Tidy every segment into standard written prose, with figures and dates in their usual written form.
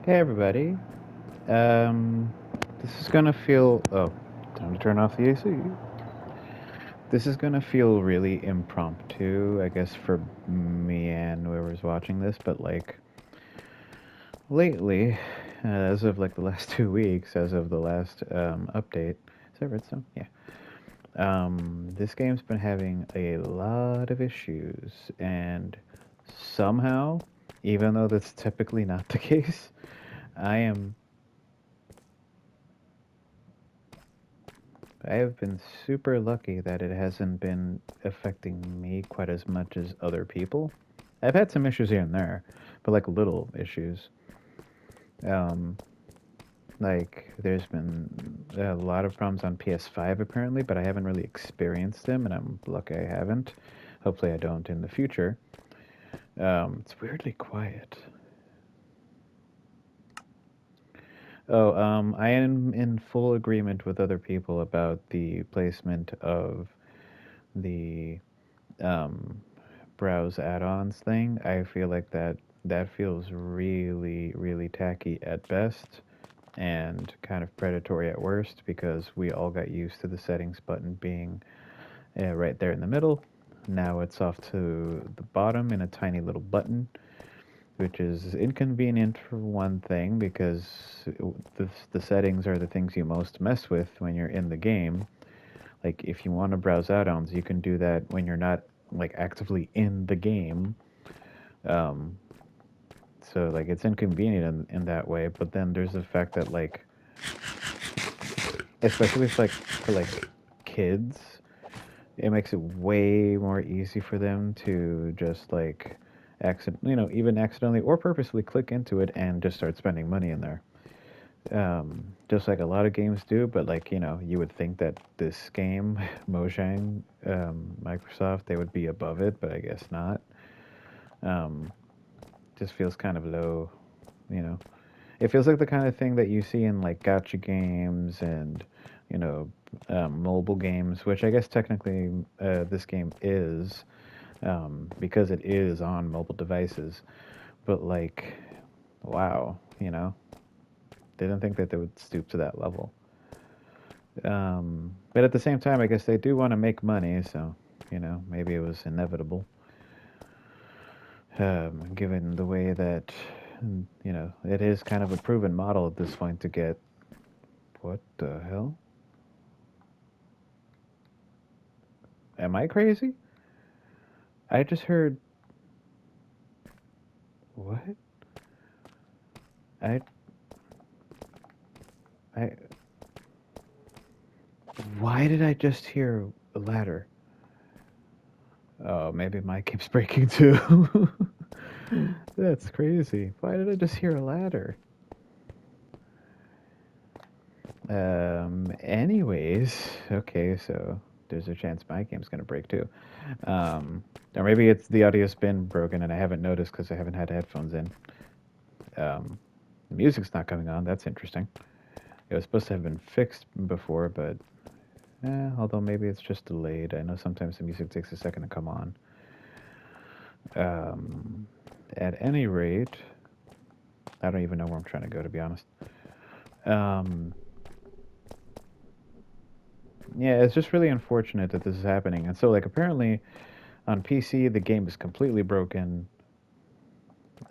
Hey everybody. Um, this is gonna feel. Oh, time to turn off the AC. This is gonna feel really impromptu, I guess, for me and whoever's watching this. But like lately, as of like the last 2 weeks, as of the last update, is that Redstone? Yeah. This game's been having a lot of issues, and somehow, even though that's typically not the case, I am I have been super lucky that it hasn't been affecting me quite as much as other people. I've had some issues here and there, but like little issues. Um, like there's been a lot of problems on PS5 apparently, but I haven't really experienced them, and I'm lucky I haven't. Hopefully, I don't in the future. It's weirdly quiet. Oh, I am in full agreement with other people about the placement of the um, browse add-ons thing. I feel like that feels really, really tacky at best and kind of predatory at worst because we all got used to the settings button being right there in the middle. Now it's off to the bottom in a tiny little button, which is inconvenient for one thing because the settings are the things you most mess with when you're in the game. Like if you want to browse add-ons, you can do that when you're not like actively in the game. Um, so like it's inconvenient in that way. But then there's the fact that like, especially for like kids, it makes it way more easy for them to just like even accidentally or purposely click into it and just start spending money in there. Just like a lot of games do, but like, you would think that this game, Mojang, Microsoft, they would be above it, but I guess not. Um, just feels kind of low, you know. It feels like the kind of thing that you see in like gotcha games and, you know, mobile games, which I guess technically this game is, because it is on mobile devices. But like, wow, didn't think that they would stoop to that level. But at the same time, I guess they do want to make money, so maybe it was inevitable, given the way that it is kind of a proven model at this point to get what the hell? Am I crazy? I just heard what? I I why did I just hear a ladder? Oh, maybe my keeps breaking too. That's crazy. Why did I just hear a ladder? Anyways, okay, so there's a chance my game's gonna break too. Or maybe it's the audio's been broken and I haven't noticed because I haven't had headphones in. Um, the music's not coming on. That's interesting. It was supposed to have been fixed before, but although maybe it's just delayed. I know sometimes the music takes a second to come on. Um, at any rate, I don't even know where I'm trying to go to be honest. Um, yeah, it's just really unfortunate that this is happening. And so, like, apparently on PC the game is completely broken.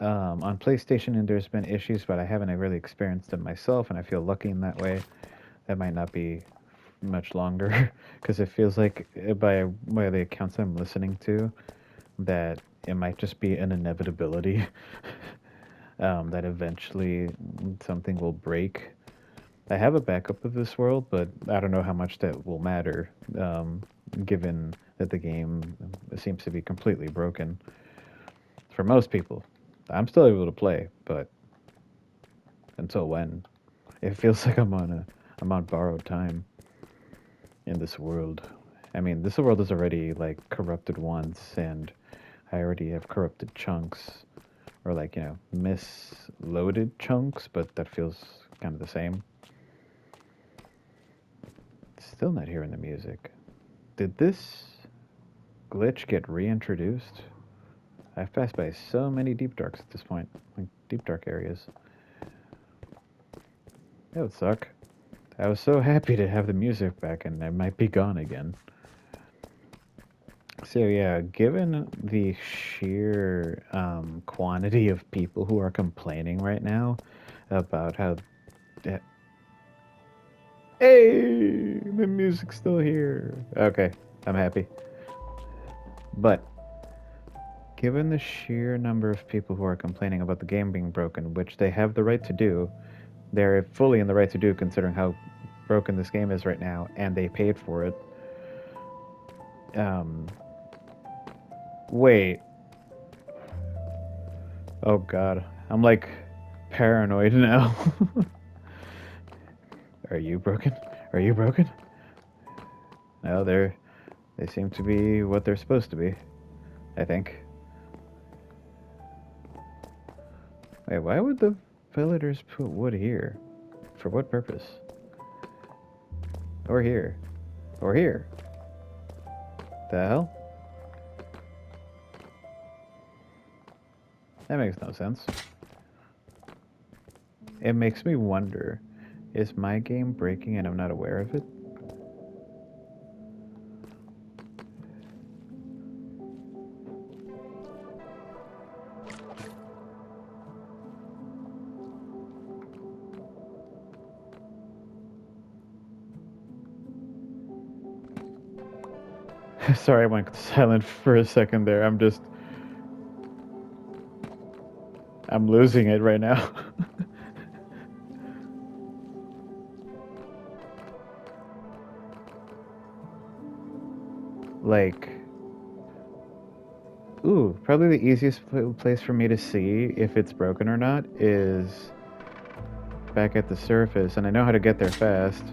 On PlayStation, and there's been issues, but I haven't really experienced them myself, and I feel lucky in that way. That might not be much longer because it feels like by the accounts I'm listening to that it might just be an inevitability that eventually something will break. I have a backup of this world, but I don't know how much that will matter, given that the game seems to be completely broken for most people. I'm still able to play, but until when? It feels like I'm on borrowed time in this world. I mean, this world is already like corrupted once, and I already have corrupted chunks, or like misloaded chunks, but that feels kind of the same. Still not hearing the music. Did this glitch get reintroduced? I've passed by so many deep darks at this point, like deep dark areas. That would suck. I was so happy to have the music back and it might be gone again. So yeah, given the sheer quantity of people who are complaining right now about how... Hey, the music's still here. Okay, I'm happy. But given the sheer number of people who are complaining about the game being broken, which they have the right to do, they're fully in the right to do considering how broken this game is right now, and they paid for it. Um, wait. Oh god. I'm like paranoid now. Are you broken? Are you broken? No, they seem to be what they're supposed to be, I think. Wait, why would the villagers put wood here? For what purpose? Or here? Or here? The hell? That makes no sense. It makes me wonder, is my game breaking and I'm not aware of it? Sorry, I went silent for a second there. I'm losing it right now. Like, ooh, probably the easiest place for me to see if it's broken or not is back at the surface, and I know how to get there fast.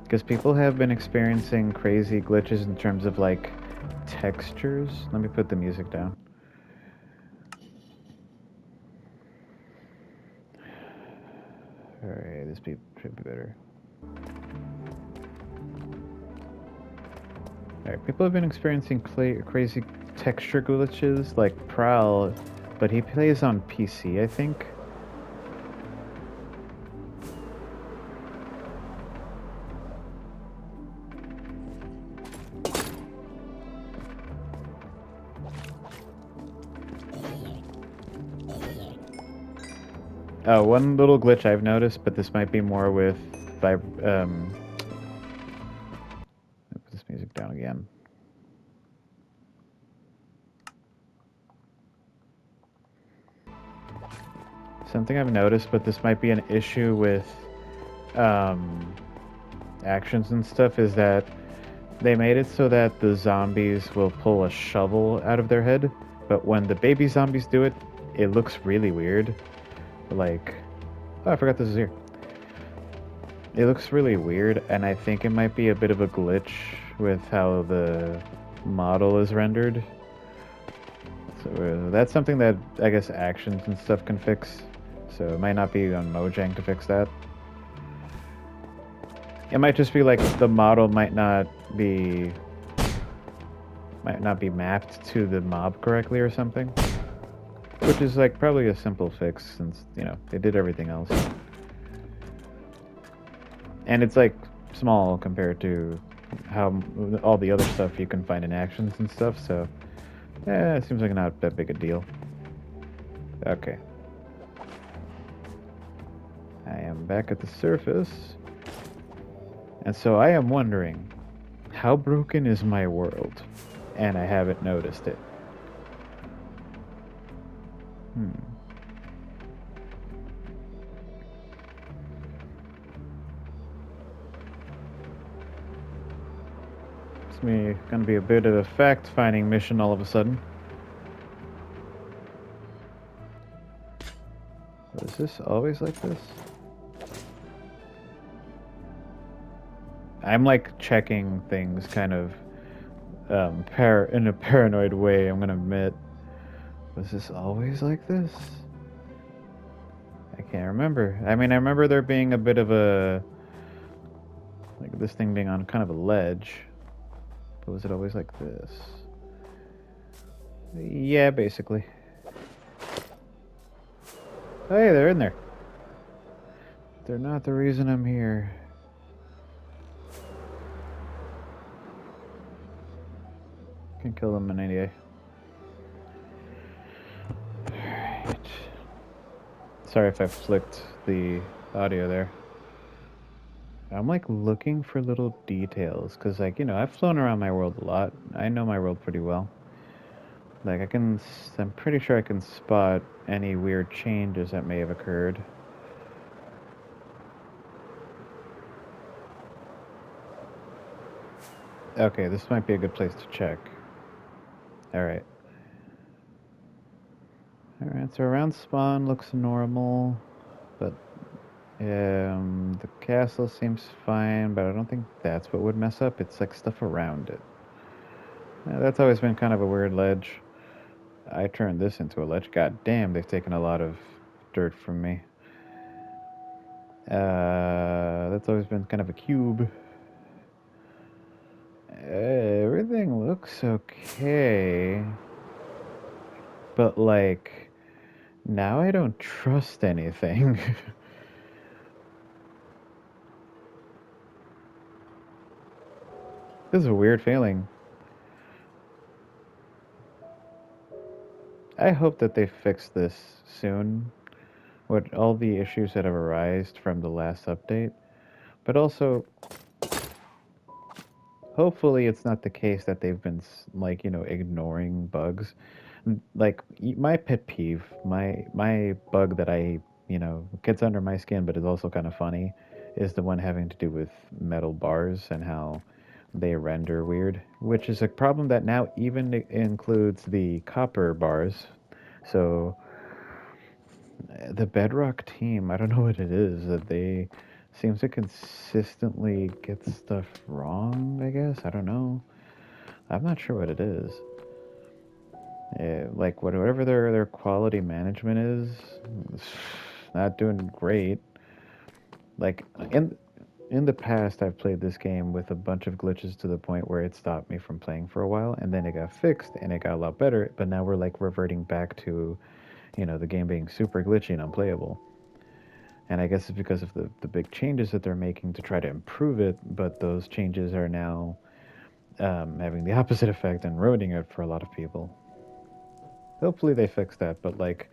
Because people have been experiencing crazy glitches in terms of, like, textures. Let me put the music down. Alright, should be better. Alright, people have been experiencing crazy texture glitches, like Prowl, but he plays on PC, I think. One little glitch I've noticed, but this might be more with let me put this music down again. Something I've noticed, but this might be an issue with actions and stuff, is that they made it so that the zombies will pull a shovel out of their head, but when the baby zombies do it, it looks really weird. Like, oh, I forgot this is here. It looks really weird, and I think it might be a bit of a glitch with how the model is rendered. So that's something that I guess actions and stuff can fix. So it might not be on Mojang to fix that. It might just be like the model might not be mapped to the mob correctly or something. Which is like probably a simple fix since, you know, they did everything else. And it's like small compared to how all the other stuff you can find in actions and stuff, so yeah, it seems like not that big a deal. Okay. I am back at the surface. And so I am wondering, how broken is my world? And I haven't noticed it. It's gonna be a bit of a fact-finding mission all of a sudden. Was this always like this? I'm like checking things kind of in a paranoid way, I'm gonna admit. Was this always like this? I can't remember. I mean, I remember there being a bit of a... like this thing being on kind of a ledge. But was it always like this? Yeah, basically. Hey, they're in there. They're not the reason I'm here. Can kill them in any way. Alright. Sorry if I flicked the audio there. I'm like looking for little details because, like, I've flown around my world a lot. I know my world pretty well. Like, I'm pretty sure I can spot any weird changes that may have occurred. Okay, this might be a good place to check. Alright. Alright, so around spawn looks normal, but the castle seems fine, but I don't think that's what would mess up. It's like stuff around it. That's always been kind of a weird ledge. I turned this into a ledge. God damn, they've taken a lot of dirt from me. That's always been kind of a cube. Everything looks okay. But, like, now I don't trust anything. This is a weird feeling. I hope that they fix this soon. What all the issues that have arisen from the last update. But also, hopefully it's not the case that they've been, like, ignoring bugs. Like, my pet peeve, my bug that gets under my skin but is also kind of funny, is the one having to do with metal bars and how they render weird, which is a problem that now even includes the copper bars. So the Bedrock team, I don't know what it is that they seem to consistently get stuff wrong, I guess. I don't know. I'm not sure what it is. Like whatever their quality management is, it's not doing great. Like in the past, I've played this game with a bunch of glitches to the point where it stopped me from playing for a while, and then it got fixed and it got a lot better. But now we're like reverting back to, the game being super glitchy and unplayable. And I guess it's because of the big changes that they're making to try to improve it, but those changes are now having the opposite effect and ruining it for a lot of people. Hopefully they fix that, but like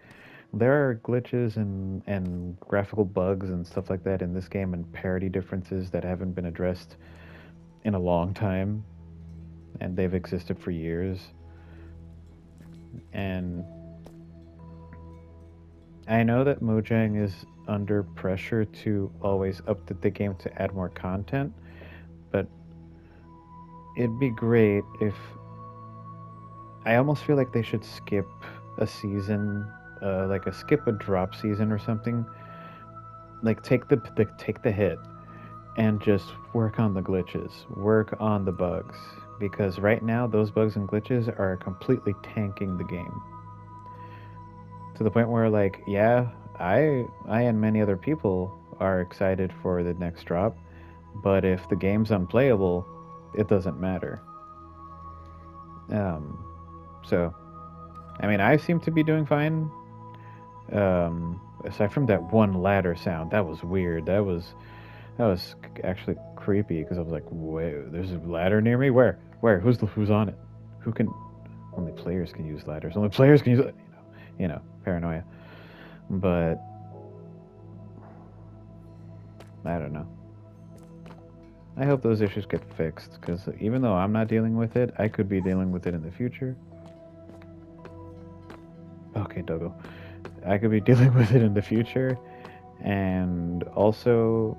there are glitches and graphical bugs and stuff like that in this game and parity differences that haven't been addressed in a long time, and they've existed for years. And I know that Mojang is under pressure to always update the game to add more content, but it'd be great if I almost feel like they should skip a season, like a skip a drop season or something. Like take the hit and just work on the glitches, work on the bugs, because right now those bugs and glitches are completely tanking the game to the point where, like, yeah, I and many other people are excited for the next drop, but if the game's unplayable, it doesn't matter. Um, so I mean, I seem to be doing fine. Aside from that one ladder sound, that was weird. That was actually creepy because I was like, "Wait, there's a ladder near me. Where? Where? Who's on it? Who can? Only players can use ladders. Only players can use it. Paranoia. But I don't know. I hope those issues get fixed because even though I'm not dealing with it, I could be dealing with it in the future. Okay, Dogo. I could be dealing with it in the future, and also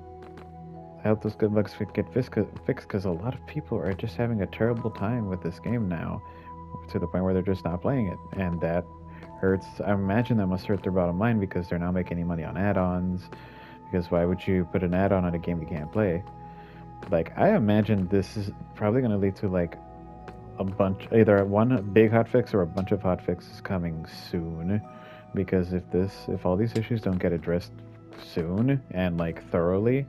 I hope those good bugs get fixed because a lot of people are just having a terrible time with this game now, to the point where they're just not playing it, and that hurts. I imagine that must hurt their bottom line because they're not making any money on add-ons. Because why would you put an add-on on a game you can't play? Like, I imagine this is probably going to lead to like a bunch, either one big hotfix or a bunch of hotfixes coming soon. Because if all these issues don't get addressed soon and like thoroughly,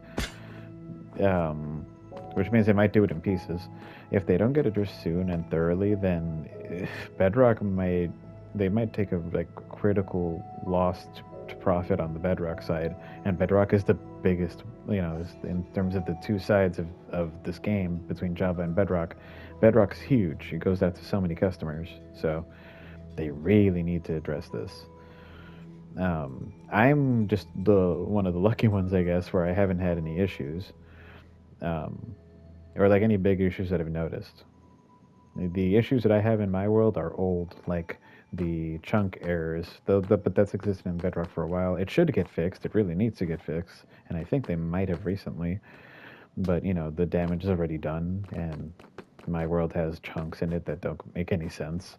um, which means they might do it in pieces. If they don't get addressed soon and thoroughly, then Bedrock might take a like critical loss to profit on the Bedrock side, and Bedrock is the biggest, in terms of the two sides of this game between Java and Bedrock. Bedrock's huge. It goes out to so many customers, so they really need to address this. I'm just the one of the lucky ones, I guess, where I haven't had any issues, um, or like any big issues that I've noticed. The issues that I have in my world are old, like the chunk errors. But that's existed in Bedrock for a while. It should get fixed. It really needs to get fixed, and I think they might have recently. But the damage is already done, and my world has chunks in it that don't make any sense.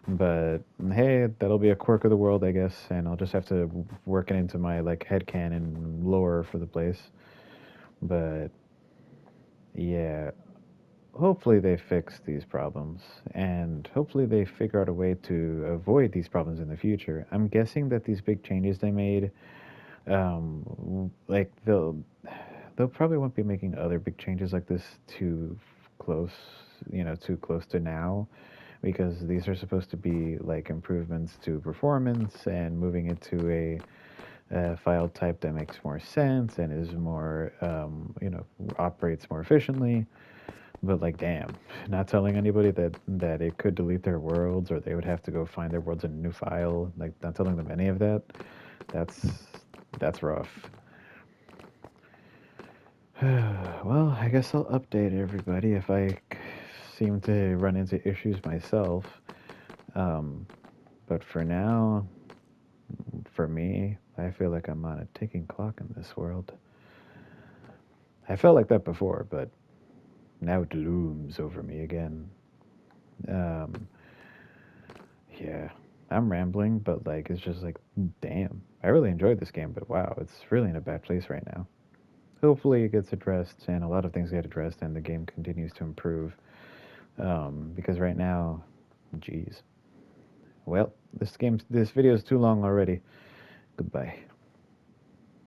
But hey, that'll be a quirk of the world, I guess, and I'll just have to work it into my like headcanon lore for the place. But yeah, hopefully they fix these problems, and hopefully they figure out a way to avoid these problems in the future. I'm guessing that these big changes they made, like they'll probably won't be making other big changes like this too close, too close to now, because these are supposed to be like improvements to performance and moving it to a file type that makes more sense and is more, operates more efficiently. But like, damn, not telling anybody that it could delete their worlds or they would have to go find their worlds in a new file. Like, not telling them any of that. That's that's rough. Well, I guess I'll update everybody if I seem to run into issues myself. Um, but for now, for me, I feel like I'm on a ticking clock in this world. I felt like that before, but now it looms over me again. Um, Yeah, I'm rambling, but like it's just like, damn, I really enjoyed this game, but wow, it's really in a bad place right now. Hopefully, it gets addressed, and a lot of things get addressed, and the game continues to improve. Because right now, geez, well, this video is too long already. Goodbye.